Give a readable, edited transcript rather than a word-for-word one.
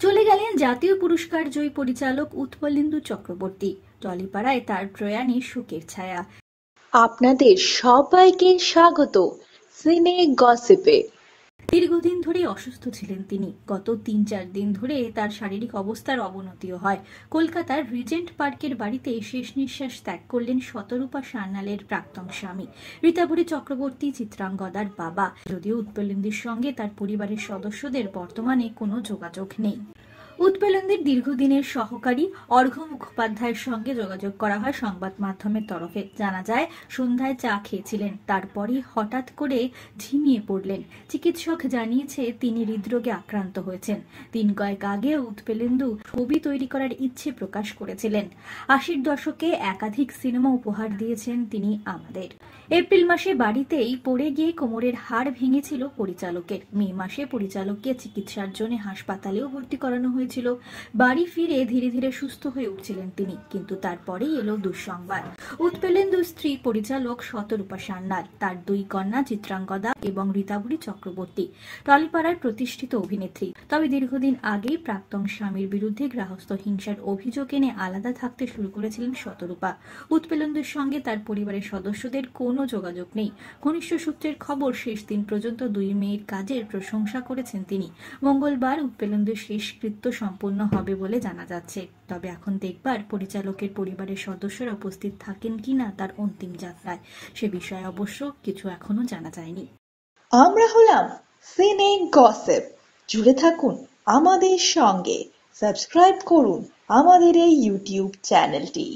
চলে গেলেন জাতীয় পুরস্কার জয়ী পরিচালক উৎপলেন্দু চক্রবর্তী। টলিপাড়ায় তার প্রয়াণে শোকের ছায়া। আপনাদের সবাইকে স্বাগত সিনে গসিপে। দীর্ঘদিন ধরে অসুস্থ ছিলেন তিনি। গত ৩-৪ দিন ধরে তার শারীরিক অবস্থার অবনতিও হয়। কলকাতার রিজেন্ট পার্কের বাড়িতে শেষ নিঃশ্বাস ত্যাগ করলেন শতরূপা সান্যালের প্রাক্তন স্বামী রীতাভরী চক্রবর্তী, চিত্রাঙ্গদার বাবা। যদিও উৎপলেন্দুর সঙ্গে তার পরিবারের সদস্যদের বর্তমানে কোনো যোগাযোগ নেই। উৎপলেন্দুর দীর্ঘদিনের সহকারী অর্ঘ্য মুখোপাধ্যায়ের সঙ্গে যোগাযোগ করা হয় সংবাদ মাধ্যমের তরফে। জানা যায়, সন্ধ্যায় চা খেয়েছিলেন, তারপরই হঠাৎ করে ঝিমিয়ে পড়লেন। চিকিৎসক জানিয়েছে তিনি হৃদরোগে আক্রান্ত হয়েছেন। দিন কয়েক আগে উৎপলেন্দু ছবি তৈরি করার ইচ্ছে প্রকাশ করেছিলেন। ৮০-র দশকে একাধিক সিনেমা উপহার দিয়েছেন তিনি আমাদের। এপ্রিল মাসে বাড়িতেই পড়ে গিয়ে কোমরের হাড় ভেঙেছিল পরিচালকের। মে মাসে পরিচালককে চিকিৎসার জন্য হাসপাতালেও ভর্তি করানো হয়েছিল। বাড়ি ফিরে ধীরে ধীরে সুস্থ হয়ে উঠছিলেন তিনি, কিন্তু তারপরেই এলো দুঃসংবাদ। উৎপলেন্দুর স্ত্রী পরিচালক শতরূপা সান্যাল, তার ২ কন্যা চিত্রাঙ্গদা এবং রীতাভরী চক্রবর্তী টলিপাড়ার প্রতিষ্ঠিত অভিনেত্রী। তবে দীর্ঘদিন আগেই প্রাক্তন স্বামীর বিরুদ্ধে গৃহস্থ হিংসার অভিযোগ এনে আলাদা থাকতে শুরু করেছিলেন শতরূপা। উৎপলেন্দুর সঙ্গে তার পরিবারের সদস্যদের কোনো যোগাযোগ নেই। ঘনিষ্ঠ সূত্রের খবর, শেষ দিন পর্যন্ত ২ মেয়ের কাজের প্রশংসা করেছেন তিনি। মঙ্গলবার উৎপলেন্দুর শেষকৃত্য সম্পন্ন হবে বলে জানা যাচ্ছে। তবে এখন দেখবার পরিচালকের পরিবারের সদস্যরা উপস্থিত থাকেন কিনা তার অন্তিম যাত্রায়, সে বিষয়ে অবশ্য কিছু এখনো জানা যায়নি। আমরা হলাম সিনে গসিপ। জুড়ে থাকুন আমাদের সঙ্গে, সাবস্ক্রাইব করুন আমাদের এই ইউটিউব চ্যানেলটি।